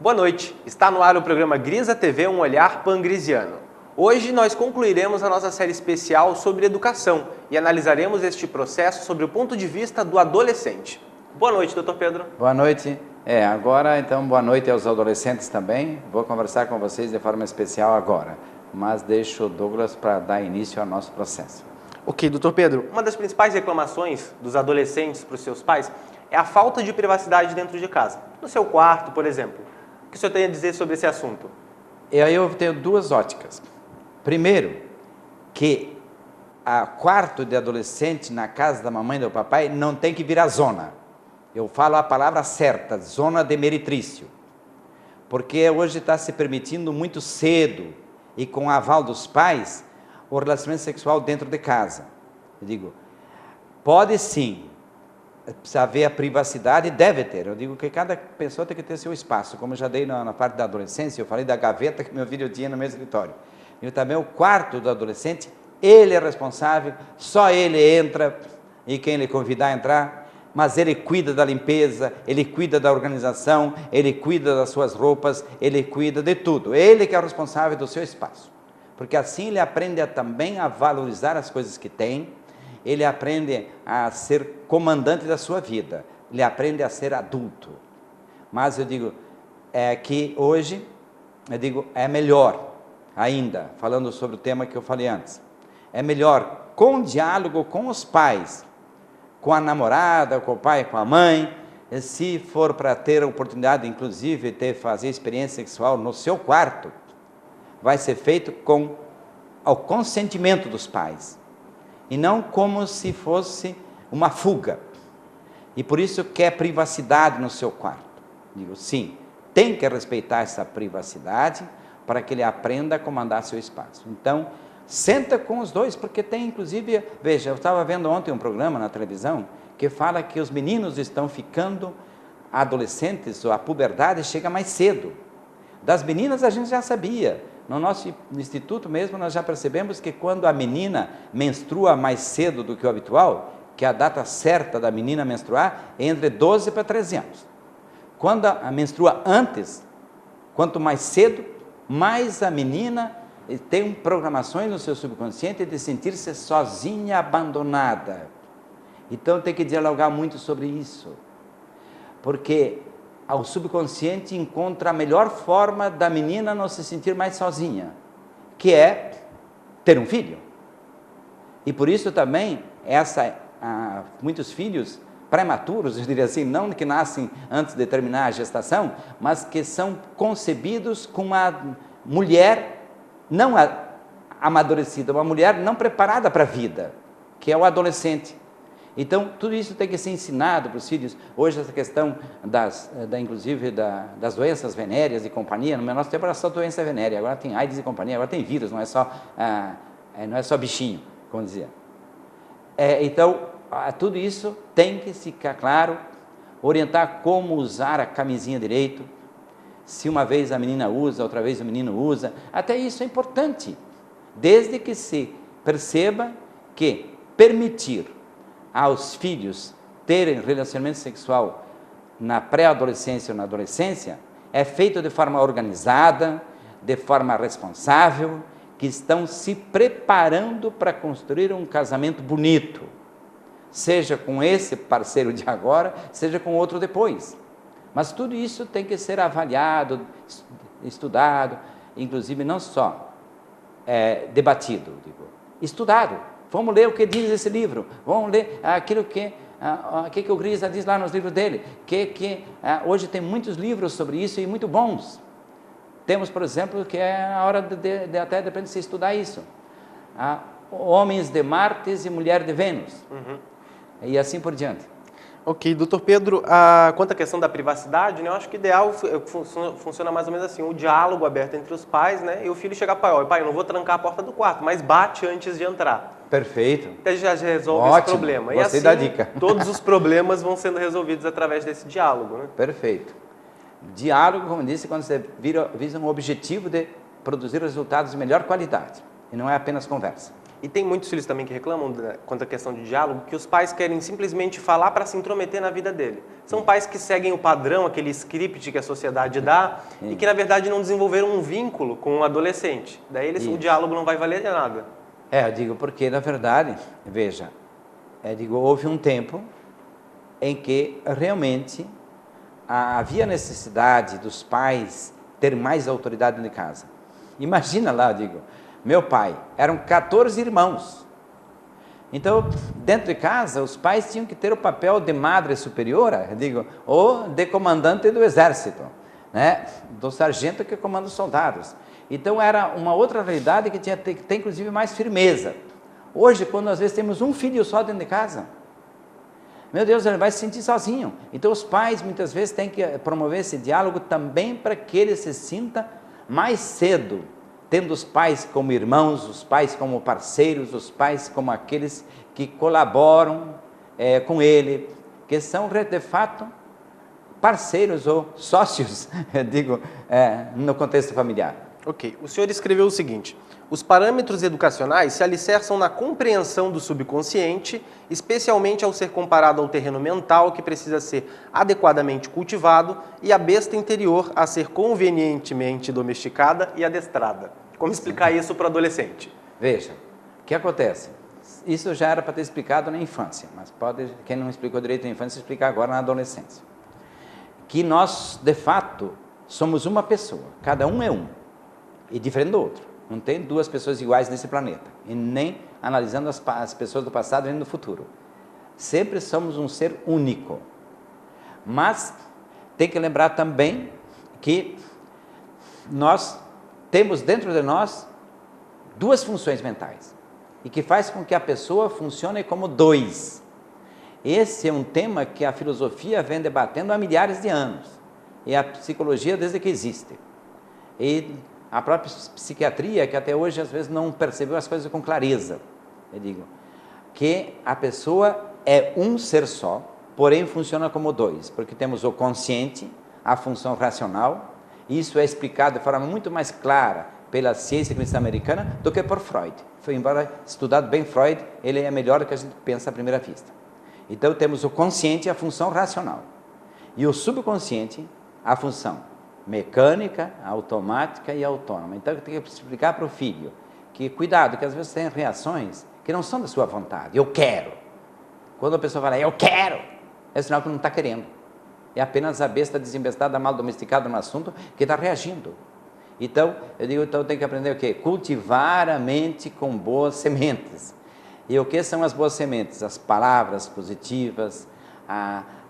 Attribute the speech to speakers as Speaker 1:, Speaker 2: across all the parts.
Speaker 1: Boa noite, está no ar o programa Grisa TV, um olhar pangrisiano. Hoje nós concluiremos a nossa série especial sobre educação e analisaremos este processo sobre o ponto de vista do adolescente. Boa noite, doutor Pedro.
Speaker 2: Boa noite. Agora então boa noite aos adolescentes também. Vou conversar com vocês de forma especial agora, mas deixo o Douglas para dar início ao nosso processo.
Speaker 1: Ok, doutor Pedro, uma das principais reclamações dos adolescentes para os seus pais é a falta de privacidade dentro de casa, no seu quarto, por exemplo. O que o senhor tem a dizer sobre esse assunto?
Speaker 2: Eu tenho duas óticas. Primeiro, que o quarto de adolescente na casa da mamãe e do papai não tem que virar zona. Eu falo a palavra certa, zona de meretrício. Porque hoje está se permitindo muito cedo e com o aval dos pais o relacionamento sexual dentro de casa. Eu digo, pode sim, precisa haver a privacidade, deve ter. Eu digo que cada pessoa tem que ter seu espaço. Como eu já dei na parte da adolescência, eu falei da gaveta que meu filho tinha no meu escritório. E também o quarto do adolescente, ele é responsável, só ele entra e quem ele convidar a entrar, mas ele cuida da limpeza, ele cuida da organização, ele cuida das suas roupas, ele cuida de tudo. Ele que é o responsável do seu espaço. Porque assim ele aprende também a valorizar as coisas que tem, ele aprende a ser comandante da sua vida, ele aprende a ser adulto. Mas eu digo, que hoje, é melhor ainda, falando sobre o tema que eu falei antes, é melhor com diálogo com os pais, com a namorada, com o pai, com a mãe, se for para ter a oportunidade, inclusive, de fazer experiência sexual no seu quarto, vai ser feito com o consentimento dos pais, e não como se fosse uma fuga. E por isso quer privacidade no seu quarto. Digo, sim, tem que respeitar essa privacidade para que ele aprenda a comandar seu espaço. Então, senta com os dois, porque tem inclusive, veja, eu estava vendo ontem um programa na televisão que fala que os meninos estão ficando adolescentes, ou a puberdade chega mais cedo. Das meninas a gente já sabia. No nosso instituto mesmo nós já percebemos que quando a menina menstrua mais cedo do que o habitual, que a data certa da menina menstruar é entre 12 para 13 anos. Quando a menstrua antes, quanto mais cedo, mais a menina tem programações no seu subconsciente de sentir-se sozinha, abandonada. Então tem que dialogar muito sobre isso, porque o subconsciente encontra a melhor forma da menina não se sentir mais sozinha, que é ter um filho. E por isso também, muitos filhos prematuros, eu diria assim, não que nascem antes de terminar a gestação, mas que são concebidos com uma mulher não amadurecida, uma mulher não preparada para a vida, que é o adolescente. Então, tudo isso tem que ser ensinado para os filhos. Hoje, essa questão inclusive das doenças venéreas e companhia, no nosso tempo era só doença venérea, agora tem AIDS e companhia, agora tem vírus, não é só bichinho, como dizia. Então, tudo isso tem que ficar claro, orientar como usar a camisinha direito, se uma vez a menina usa, outra vez o menino usa, até isso é importante, desde que se perceba que permitir aos filhos terem relacionamento sexual na pré-adolescência ou na adolescência, é feito de forma organizada, de forma responsável, que estão se preparando para construir um casamento bonito, seja com esse parceiro de agora, seja com outro depois. Mas tudo isso tem que ser avaliado, estudado, inclusive não só debatido, estudado. Vamos ler o que diz esse livro, vamos ler aquilo que o Grisa diz lá nos livros dele, hoje tem muitos livros sobre isso e muito bons. Temos, por exemplo, que é a hora de até depende de se estudar isso, Homens de Marte e Mulher de Vênus, e assim por diante.
Speaker 1: Ok, doutor Pedro, quanto à questão da privacidade, né, eu acho que o ideal funciona mais ou menos assim, o diálogo aberto entre os pais, né, e o filho chegar para o pai, eu não vou trancar a porta do quarto, mas bate antes de entrar.
Speaker 2: Perfeito.
Speaker 1: Até já resolve
Speaker 2: Ótimo.
Speaker 1: Esse problema.
Speaker 2: Gostei
Speaker 1: e assim,
Speaker 2: da dica.
Speaker 1: Todos os problemas vão sendo resolvidos através desse diálogo, né?
Speaker 2: Perfeito. Diálogo, como disse, quando você visa um objetivo de produzir resultados de melhor qualidade, e não é apenas conversa.
Speaker 1: E tem muitos filhos também que reclamam, quanto à questão de diálogo, que os pais querem simplesmente falar para se intrometer na vida dele. São pais que seguem o padrão, aquele script que a sociedade dá, e que na verdade não desenvolveram um vínculo com o adolescente. Daí o diálogo não vai valer nada.
Speaker 2: Eu digo porque, na verdade, veja, houve um tempo em que realmente havia necessidade dos pais ter mais autoridade de casa. Imagina lá, meu pai, eram 14 irmãos. Então, dentro de casa, os pais tinham que ter o papel de madre superiora, ou de comandante do exército, né? Do sargento que comanda os soldados. Então, era uma outra realidade que tinha que ter, inclusive, mais firmeza. Hoje, quando às vezes temos um filho só dentro de casa, meu Deus, ele vai se sentir sozinho. Então, os pais, muitas vezes, têm que promover esse diálogo também para que ele se sinta mais cedo, tendo os pais como irmãos, os pais como parceiros, os pais como aqueles que colaboram com ele, que são, de fato, parceiros ou sócios, no contexto familiar.
Speaker 1: Ok. O senhor escreveu o seguinte: os parâmetros educacionais se alicerçam na compreensão do subconsciente, especialmente ao ser comparado ao terreno mental, que precisa ser adequadamente cultivado, e à besta interior, a ser convenientemente domesticada e adestrada. Como explicar isso para o adolescente?
Speaker 2: Veja, o que acontece? Isso já era para ter explicado na infância, mas quem não explicou direito na infância, explicar agora na adolescência. Que nós, de fato, somos uma pessoa, cada um é um, e diferente do outro. Não tem duas pessoas iguais nesse planeta, e nem analisando as pessoas do passado nem do futuro. Sempre somos um ser único. Mas tem que lembrar também que nós temos dentro de nós duas funções mentais, e que faz com que a pessoa funcione como dois. Esse é um tema que a filosofia vem debatendo há milhares de anos, e a psicologia desde que existe. E a própria psiquiatria, que até hoje às vezes não percebeu as coisas com clareza. Eu digo que a pessoa é um ser só, porém funciona como dois, porque temos o consciente, a função racional. Isso é explicado de forma muito mais clara pela ciência cristã americana do que por Freud. Embora estudado bem Freud, ele é melhor do que a gente pensa à primeira vista. Então temos o consciente, a função racional, e o subconsciente, a função mecânica, automática e autônoma. Então tem que explicar para o filho que, cuidado, que às vezes tem reações que não são da sua vontade. Eu quero. Quando a pessoa fala, eu quero, é sinal que não está querendo. É apenas a besta desembestada, mal domesticada no assunto, que está reagindo. Então, então tem que aprender o quê? Cultivar a mente com boas sementes. E o que são as boas sementes? As palavras positivas,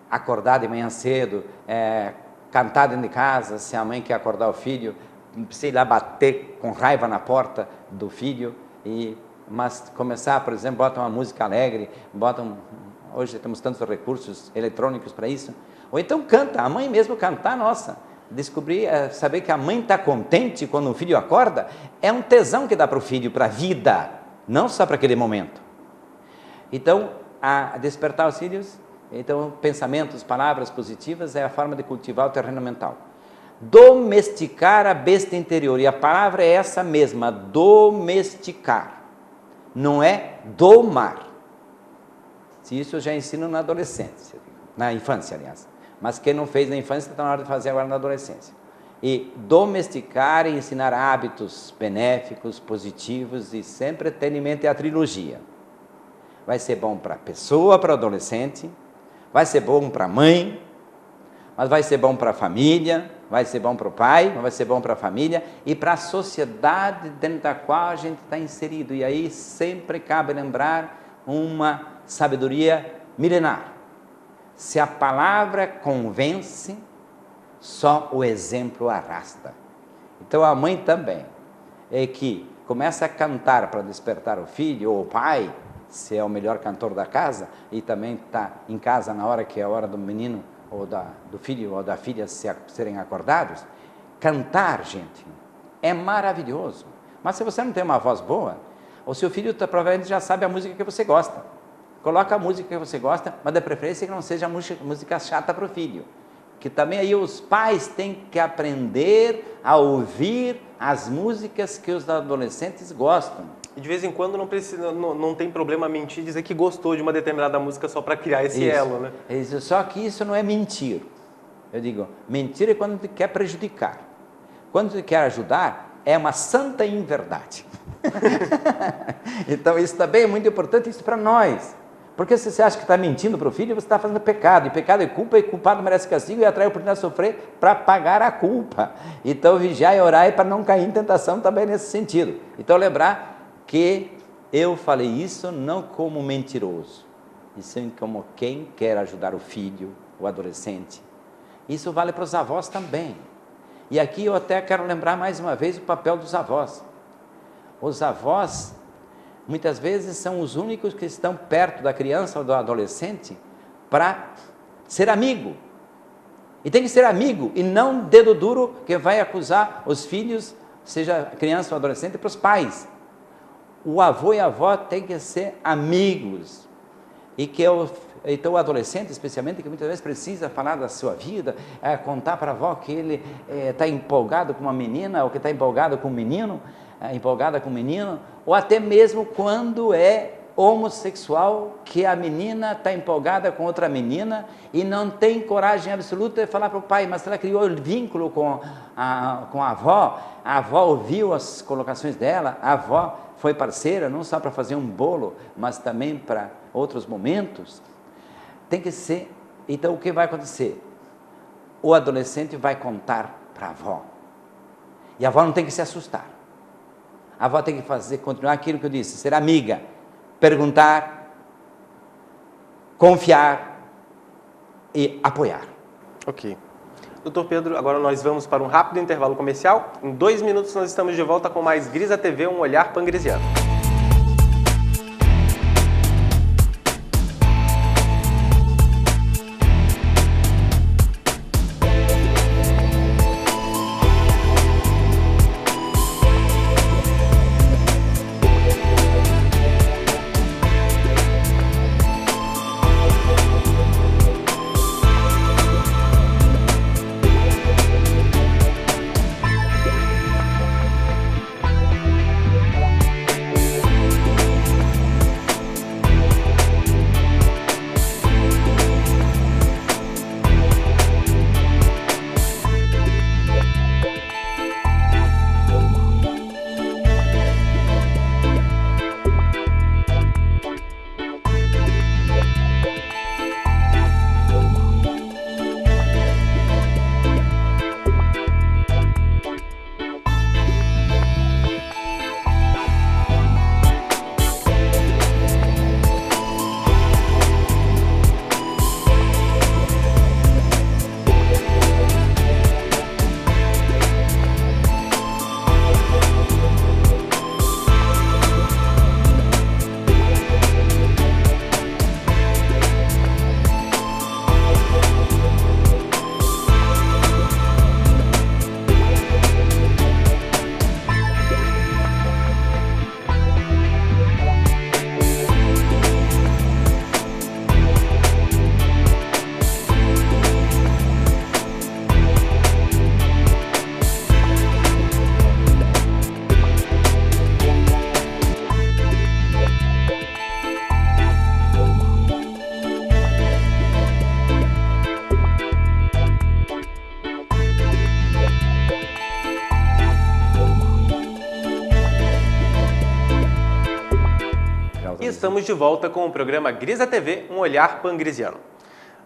Speaker 2: acordar de manhã cedo, cantar dentro de casa, se a mãe quer acordar o filho, não precisa ir lá bater com raiva na porta do filho, mas começar, por exemplo, bota uma música alegre, hoje temos tantos recursos eletrônicos para isso, ou então canta, a mãe mesmo cantar, nossa, saber que a mãe está contente quando o filho acorda, é um tesão que dá para o filho, para a vida, não só para aquele momento. Então, a despertar os filhos, então, pensamentos, palavras positivas é a forma de cultivar o terreno mental. Domesticar a besta interior, e a palavra é essa mesma, domesticar, não é domar. Isso eu já ensino na adolescência, na infância, aliás. Mas quem não fez na infância está na hora de fazer agora na adolescência. E domesticar e ensinar hábitos benéficos, positivos, e sempre ter em mente a trilogia. Vai ser bom para a pessoa, para o adolescente, vai ser bom para a mãe, mas vai ser bom para a família, vai ser bom para o pai, mas vai ser bom para a família e para a sociedade dentro da qual a gente está inserido. E aí sempre cabe lembrar uma sabedoria milenar. Se a palavra convence, só o exemplo arrasta. Então a mãe também é que começa a cantar para despertar o filho, ou o pai, se é o melhor cantor da casa, e também está em casa na hora que é a hora do menino, ou do filho ou da filha serem acordados. Cantar, gente, é maravilhoso. Mas se você não tem uma voz boa, o seu filho provavelmente já sabe a música que você gosta. Coloca a música que você gosta, mas de preferência que não seja música chata para o filho. Que também aí os pais têm que aprender a ouvir as músicas que os adolescentes gostam.
Speaker 1: E de vez em quando não tem problema mentir e dizer que gostou de uma determinada música só para criar esse elo, né?
Speaker 2: Isso, só que isso não é mentir. Eu digo, mentir é quando tu quer prejudicar. Quando tu quer ajudar, é uma santa inverdade. Então isso também é muito importante, isso para nós. Porque se você acha que está mentindo para o filho, você está fazendo pecado. E pecado é culpa, e culpado merece castigo e atrai a oportunidade de sofrer para pagar a culpa. Então vigiai e orai para não cair em tentação também nesse sentido. Então lembrar que eu falei isso não como mentiroso, e sim como quem quer ajudar o filho, o adolescente. Isso vale para os avós também. E aqui eu até quero lembrar mais uma vez o papel dos avós. Os avós muitas vezes são os únicos que estão perto da criança ou do adolescente para ser amigo. E tem que ser amigo e não dedo duro que vai acusar os filhos, seja criança ou adolescente, para os pais. O avô e a avó têm que ser amigos. E que então o adolescente, especialmente, que muitas vezes precisa falar da sua vida, contar para a avó que ele está empolgado com uma menina, ou que está empolgado com um menino, empolgada com o menino, ou até mesmo quando é homossexual, que a menina está empolgada com outra menina e não tem coragem absoluta de falar para o pai, mas ela criou o vínculo com a avó ouviu as colocações dela, a avó foi parceira, não só para fazer um bolo, mas também para outros momentos. Tem que ser. Então o que vai acontecer? O adolescente vai contar para a avó, e a avó não tem que se assustar. A avó tem que continuar aquilo que eu disse, ser amiga, perguntar, confiar e apoiar.
Speaker 1: Ok. Doutor Pedro, agora nós vamos para um rápido intervalo comercial. Em 2 minutos nós estamos de volta com mais Grisa TV, um olhar pangresiano. E estamos de volta com o programa Grisa TV, um olhar pangresiano.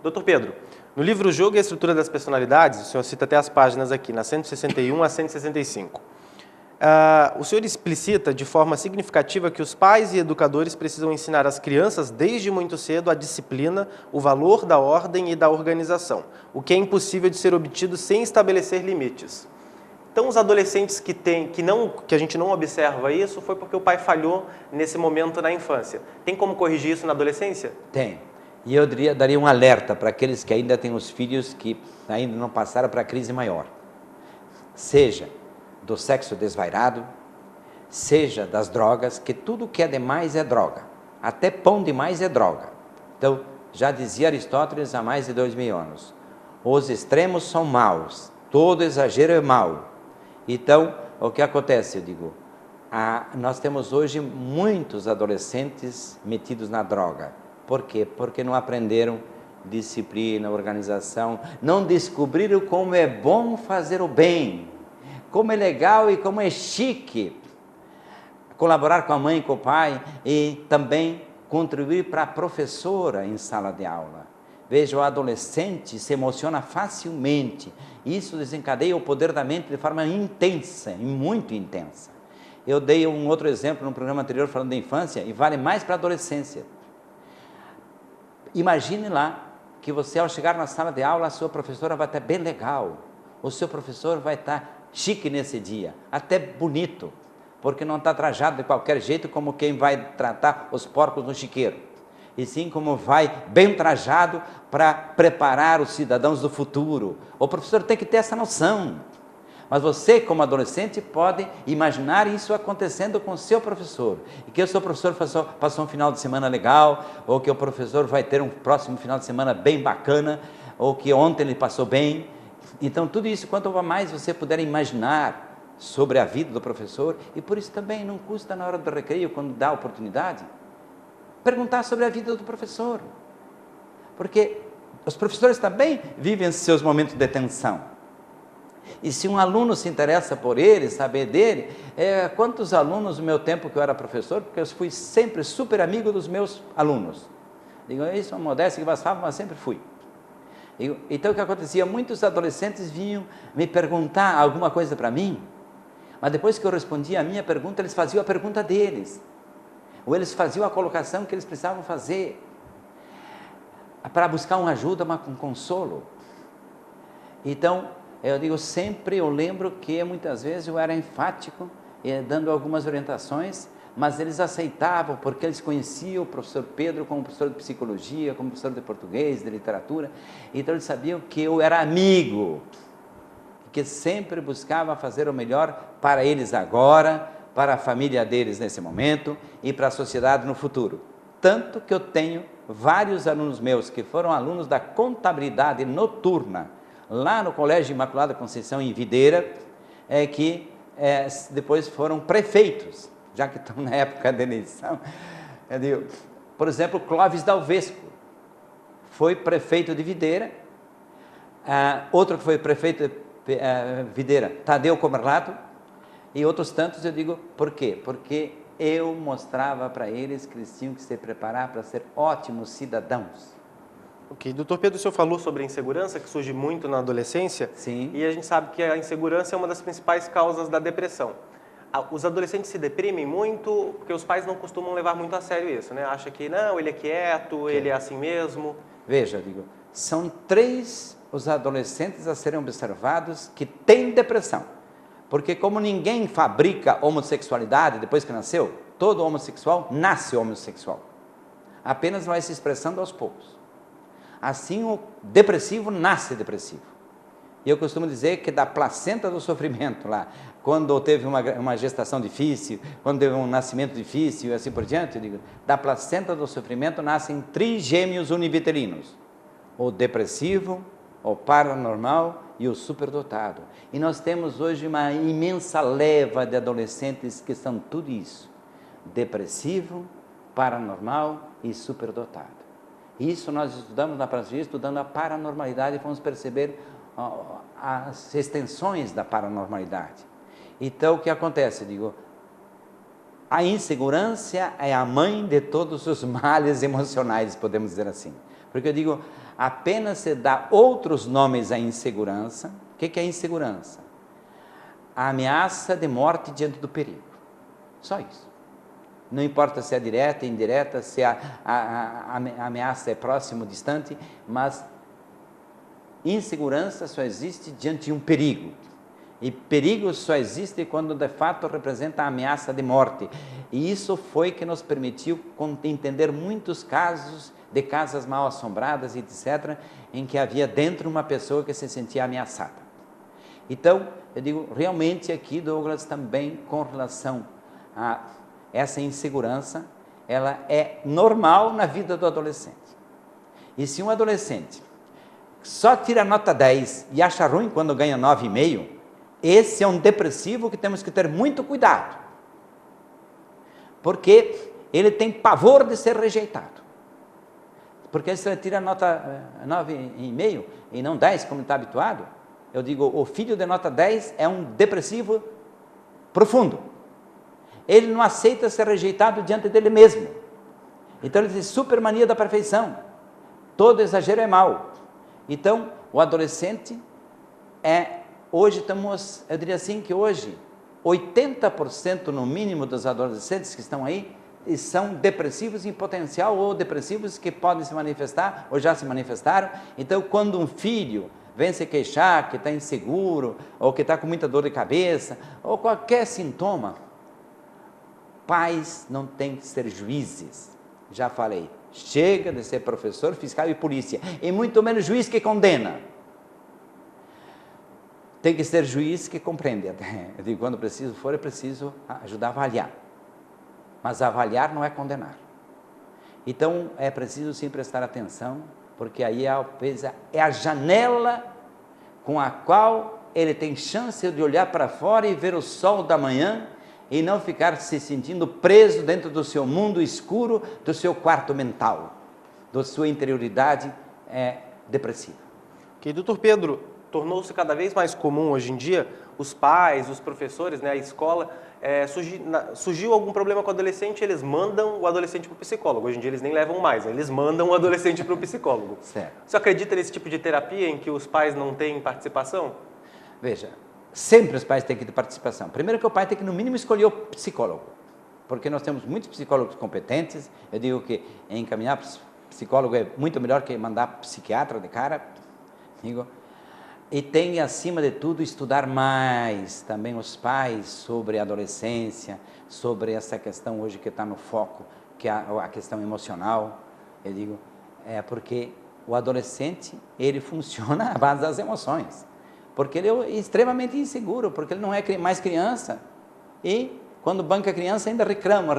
Speaker 1: Doutor Pedro, no livro O Jogo e a Estrutura das Personalidades, o senhor cita até as páginas aqui, na 161 a 165. O senhor explicita de forma significativa que os pais e educadores precisam ensinar às crianças desde muito cedo a disciplina, o valor da ordem e da organização, o que é impossível de ser obtido sem estabelecer limites. Então, os adolescentes que a gente não observa isso foi porque o pai falhou nesse momento na infância. Tem como corrigir isso na adolescência?
Speaker 2: Tem. E eu daria um alerta para aqueles que ainda têm os filhos que ainda não passaram para a crise maior. Seja do sexo desvairado, seja das drogas, que tudo que é demais é droga. Até pão demais é droga. Então, já dizia Aristóteles há mais de 2000 anos, os extremos são maus, todo exagero é mau. Então, o que acontece? Eu digo, Nós temos hoje muitos adolescentes metidos na droga. Por quê? Porque não aprenderam disciplina, organização, não descobriram como é bom fazer o bem, como é legal e como é chique colaborar com a mãe e com o pai e também contribuir para a professora em sala de aula. Veja, o adolescente se emociona facilmente. Isso desencadeia o poder da mente de forma intensa, e muito intensa. Eu dei um outro exemplo no programa anterior falando da infância e vale mais para a adolescência. Imagine lá que você, ao chegar na sala de aula, a sua professora vai estar bem legal, o seu professor vai estar chique nesse dia, até bonito, porque não está trajado de qualquer jeito como quem vai tratar os porcos no chiqueiro, e sim como vai bem trajado para preparar os cidadãos do futuro. O professor tem que ter essa noção. Mas você, como adolescente, pode imaginar isso acontecendo com o seu professor, e que o seu professor passou um final de semana legal, ou que o professor vai ter um próximo final de semana bem bacana, ou que ontem ele passou bem. Então, tudo isso, quanto mais você puder imaginar sobre a vida do professor, e por isso também não custa na hora do recreio, quando dá a oportunidade, perguntar sobre a vida do professor, porque os professores também vivem seus momentos de tensão. E se um aluno se interessa por ele, saber dele, quantos alunos no meu tempo que eu era professor, porque eu fui sempre super amigo dos meus alunos. Digo, isso é uma modéstia que bastava, mas sempre fui. Então o que acontecia? Muitos adolescentes vinham me perguntar alguma coisa para mim, mas depois que eu respondia a minha pergunta, eles faziam a pergunta deles, ou eles faziam a colocação que eles precisavam fazer, para buscar uma ajuda, um consolo. Então, eu lembro que muitas vezes eu era enfático, dando algumas orientações, mas eles aceitavam, porque eles conheciam o professor Pedro como professor de psicologia, como professor de português, de literatura, então eles sabiam que eu era amigo, que sempre buscava fazer o melhor para eles agora, para a família deles nesse momento e para a sociedade no futuro. Tanto que eu tenho vários alunos meus que foram alunos da contabilidade noturna, lá no Colégio Imaculada Conceição, em Videira, que depois foram prefeitos, já que estão na época da eleição. Por exemplo, Clóvis Dalvesco foi prefeito de Videira, outro que foi prefeito de Videira, Tadeu Comerlato, e outros tantos. Eu digo, por quê? Porque eu mostrava para eles que eles tinham que se preparar para ser ótimos cidadãos.
Speaker 1: Ok, doutor Pedro, o senhor falou sobre a insegurança, que surge muito na adolescência.
Speaker 2: Sim.
Speaker 1: E a gente sabe que a insegurança é uma das principais causas da depressão. Os adolescentes se deprimem muito, porque os pais não costumam levar muito a sério isso, né? Acha que, não, ele é quieto, ele é assim mesmo.
Speaker 2: Veja, são 3 os adolescentes a serem observados que têm depressão. Porque como ninguém fabrica homossexualidade depois que nasceu, todo homossexual nasce homossexual. Apenas vai se expressando aos poucos. Assim, o depressivo nasce depressivo. E eu costumo dizer que da placenta do sofrimento lá, quando teve uma gestação difícil, quando teve um nascimento difícil e assim por diante, eu digo, da placenta do sofrimento nascem trigêmeos univitelinos: o depressivo, o paranormal e o superdotado. E nós temos hoje uma imensa leva de adolescentes que são tudo isso: depressivo, paranormal e superdotado. Isso nós estudamos na Brasília, estudando a paranormalidade, e fomos perceber as extensões da paranormalidade. Então, o que acontece? A insegurança é a mãe de todos os males emocionais, podemos dizer assim. Porque apenas se dá outros nomes à insegurança. O que é insegurança? A ameaça de morte diante do perigo. Só isso. Não importa se é direta, indireta, se a ameaça é próxima ou distante, mas insegurança só existe diante de um perigo. E perigo só existe quando de fato representa a ameaça de morte. E isso foi que nos permitiu entender muitos casos de casas mal assombradas, etc., em que havia dentro uma pessoa que se sentia ameaçada. Então, realmente aqui, Douglas, também com relação a essa insegurança, ela é normal na vida do adolescente. E se um adolescente só tira nota 10 e acha ruim quando ganha 9,5, esse é um depressivo que temos que ter muito cuidado. porque ele tem pavor de ser rejeitado. Porque se ele tira nota 9,5 e não 10, como está habituado, eu digo, o filho de nota 10 é um depressivo profundo. Ele não aceita ser rejeitado diante dele mesmo. Então ele tem supermania da perfeição. Todo exagero é mau. Então, o adolescente hoje estamos, eu diria assim que hoje, 80% no mínimo dos adolescentes que estão aí, são depressivos em potencial ou depressivos que podem se manifestar ou já se manifestaram. Então, quando um filho vem se queixar que está inseguro ou que está com muita dor de cabeça ou qualquer sintoma, pais não têm que ser juízes. Já falei, chega de ser professor, fiscal e polícia, e muito menos juiz que condena. Tem que ser juiz que compreende. Eu digo, quando é preciso ajudar a avaliar. Mas avaliar não é condenar. Então, é preciso sim prestar atenção, porque aí é a janela com a qual ele tem chance de olhar para fora e ver o sol da manhã e não ficar se sentindo preso dentro do seu mundo escuro, do seu quarto mental, da sua interioridade depressiva.
Speaker 1: Ok, doutor Pedro, tornou-se cada vez mais comum hoje em dia os pais, os professores, a escola, surgiu algum problema com o adolescente, eles mandam o adolescente para o psicólogo. Hoje em dia eles nem levam mais, eles mandam o adolescente para o psicólogo.
Speaker 2: Certo.
Speaker 1: Você acredita nesse tipo de terapia em que os pais não têm participação?
Speaker 2: Veja, sempre os pais têm que ter participação. Primeiro que o pai tem que no mínimo escolher o psicólogo, porque nós temos muitos psicólogos competentes. Eu digo que encaminhar psicólogo é muito melhor que mandar psiquiatra de cara, digo. E tem, acima de tudo, estudar mais também os pais sobre a adolescência, sobre essa questão hoje que está no foco, que é a questão emocional. Eu digo, porque o adolescente, ele funciona à base das emoções, porque ele é extremamente inseguro, porque ele não é mais criança, e quando banca a criança ainda reclama,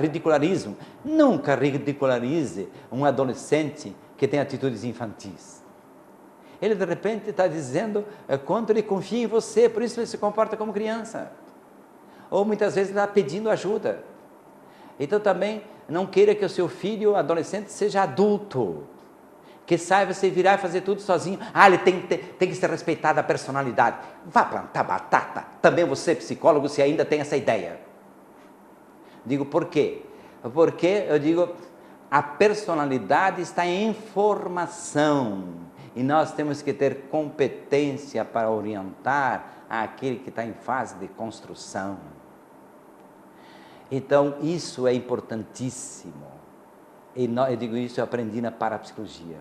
Speaker 2: ridiculariza. Nunca ridicularize um adolescente que tem atitudes infantis. Ele de repente está dizendo quanto ele confia em você, por isso ele se comporta como criança. Ou muitas vezes está pedindo ajuda. Então também não queira que o seu filho adolescente seja adulto, que saiba se virar e fazer tudo sozinho. Ele tem que ser respeitada a personalidade. Vá plantar batata. Também você, psicólogo, se ainda tem essa ideia. Digo, por quê? Porque, eu digo, a personalidade está em formação. E nós temos que ter competência para orientar aquele que está em fase de construção. Então, isso é importantíssimo. Eu digo isso, eu aprendi na parapsicologia.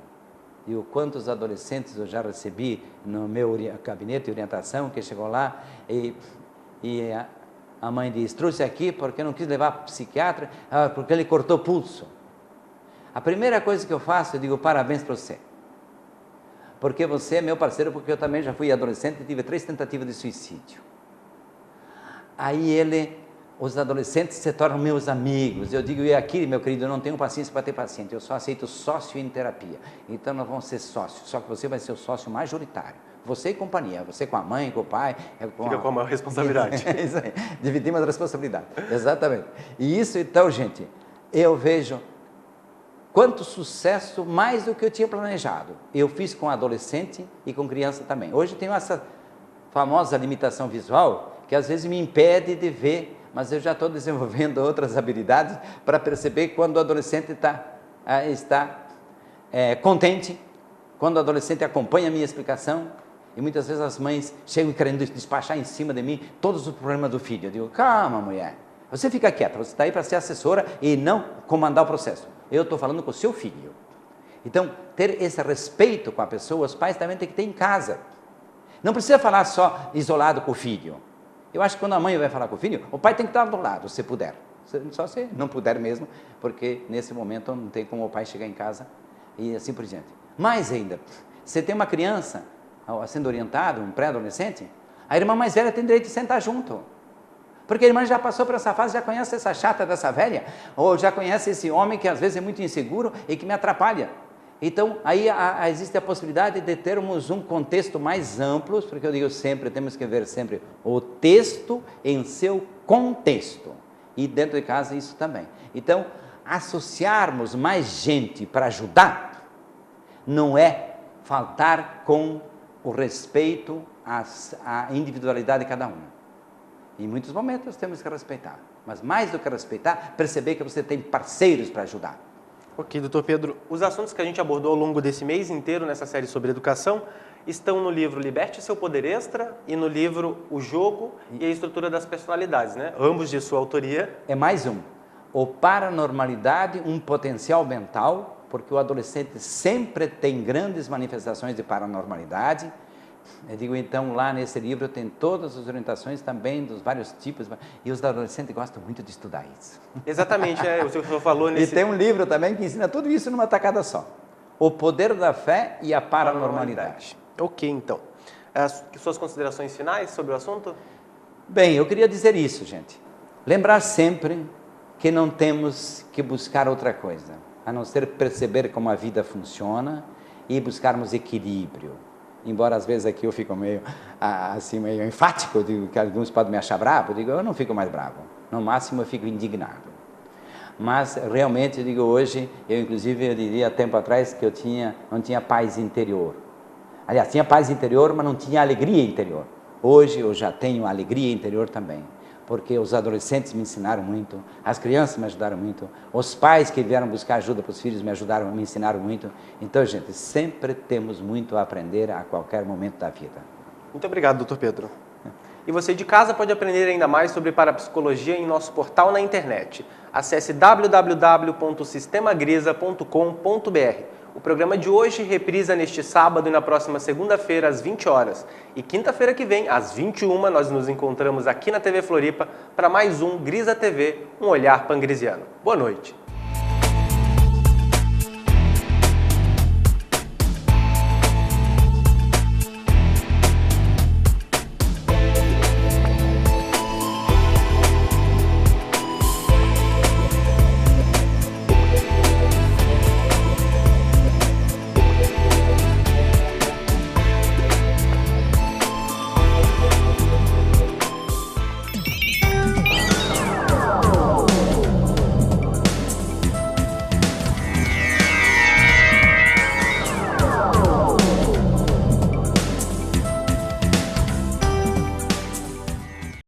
Speaker 2: E o quantos adolescentes eu já recebi no meu gabinete de orientação, que chegou lá e a mãe diz, trouxe aqui porque não quis levar para o psiquiatra, porque ele cortou o pulso. A primeira coisa que eu faço, eu digo, parabéns para você. Porque você é meu parceiro, porque eu também já fui adolescente e tive 3 tentativas de suicídio. Aí os adolescentes se tornam meus amigos. Eu digo, e aqui, meu querido, eu não tenho paciência para ter paciente, eu só aceito sócio em terapia. Então nós vamos ser sócios, só que você vai ser o sócio majoritário. Você e companhia, você com a mãe, com o pai.
Speaker 1: Fica com a maior responsabilidade.
Speaker 2: Isso aí, dividimos a responsabilidade, exatamente. E isso, então, gente, eu vejo quanto sucesso, mais do que eu tinha planejado. Eu fiz com adolescente e com criança também. Hoje tenho essa famosa limitação visual, que às vezes me impede de ver, mas eu já estou desenvolvendo outras habilidades para perceber quando o adolescente está contente, quando o adolescente acompanha a minha explicação, e muitas vezes as mães chegam querendo despachar em cima de mim todos os problemas do filho. Eu digo, calma, mulher, você fica quieta, você está aí para ser assessora e não comandar o processo. Eu estou falando com o seu filho. Então, ter esse respeito com a pessoa, os pais também têm que ter em casa. Não precisa falar só isolado com o filho. Eu acho que quando a mãe vai falar com o filho, o pai tem que estar do lado, se puder. Só se não puder mesmo, porque nesse momento não tem como o pai chegar em casa e assim por diante. Mais ainda, se tem uma criança sendo orientada, um pré-adolescente, a irmã mais velha tem direito de sentar junto. Porque a irmã já passou por essa fase, já conhece essa chata dessa velha, ou já conhece esse homem que às vezes é muito inseguro e que me atrapalha. Então, aí existe a possibilidade de termos um contexto mais amplo, porque eu digo sempre, temos que ver sempre o texto em seu contexto. e dentro de casa isso também. Então, associarmos mais gente para ajudar não é faltar com o respeito à individualidade de cada um. Em muitos momentos temos que respeitar, mas mais do que respeitar, perceber que você tem parceiros para ajudar.
Speaker 1: Ok, doutor Pedro, os assuntos que a gente abordou ao longo desse mês inteiro nessa série sobre educação estão no livro Liberte Seu Poder Extra e no livro O Jogo e a Estrutura das Personalidades, né? Ambos de sua autoria.
Speaker 2: É mais um. O paranormalidade, um potencial mental, porque o adolescente sempre tem grandes manifestações de paranormalidade. Eu digo, então, lá nesse livro tem todas as orientações também dos vários tipos, e os adolescentes gostam muito de estudar isso.
Speaker 1: Exatamente, o senhor falou nesse...
Speaker 2: E tem um livro também que ensina tudo isso numa tacada só. O Poder da Fé e a Paranormalidade.
Speaker 1: Ok, então. Suas considerações finais sobre o assunto?
Speaker 2: Bem, eu queria dizer isso, gente. Lembrar sempre que não temos que buscar outra coisa, a não ser perceber como a vida funciona e buscarmos equilíbrio. Embora às vezes aqui eu fico meio enfático, digo que alguns podem me achar bravo, eu não fico mais bravo, no máximo eu fico indignado. Mas realmente, hoje, eu diria tempo atrás que não tinha paz interior. Aliás, tinha paz interior, mas não tinha alegria interior. Hoje eu já tenho alegria interior também, porque os adolescentes me ensinaram muito, as crianças me ajudaram muito, os pais que vieram buscar ajuda para os filhos me ensinaram muito. Então, gente, sempre temos muito a aprender a qualquer momento da vida.
Speaker 1: Muito obrigado, doutor Pedro. E você de casa pode aprender ainda mais sobre parapsicologia em nosso portal na internet. Acesse www.sistemagrisa.com.br. O programa de hoje reprisa neste sábado e na próxima segunda-feira, às 20 horas. E quinta-feira que vem, às 21h, nós nos encontramos aqui na TV Floripa para mais um Grisa TV, um olhar pangrisiano. Boa noite.